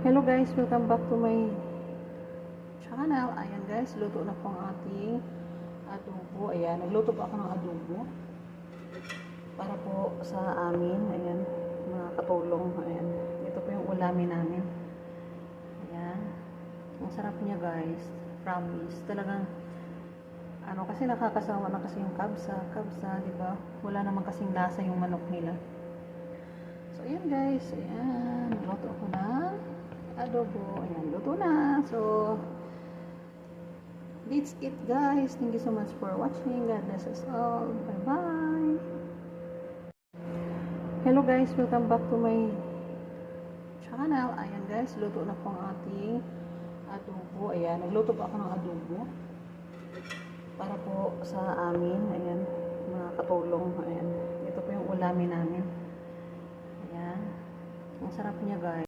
Hello guys, welcome back to my channel. Ayan guys, luto na po ang ating adobo. Ayan, nagluto po ako ng adobo para po sa amin. Ayan, mga katulong. Ayan, ito po yung ulamin namin. Ayan, ang sarap niya guys. Promise. Talagang kasi nakakasawa na kasi yung kabsa, di ba? Wala naman kasing lasa yung manok nila. So ayan guys, ayan, nagluto ako ng adobo. Ayan, luto na. So, that's it guys. Thank you so much for watching. God bless us all. Bye-bye. Hello guys, welcome back to my channel. Ayan guys, luto na po ang ating adobo. Ayan, nagluto po ako ng adobo para po sa amin. Ayan, mga katulong. Ayan, ito po yung ulamin namin. Ayan, ang sarap niya guys.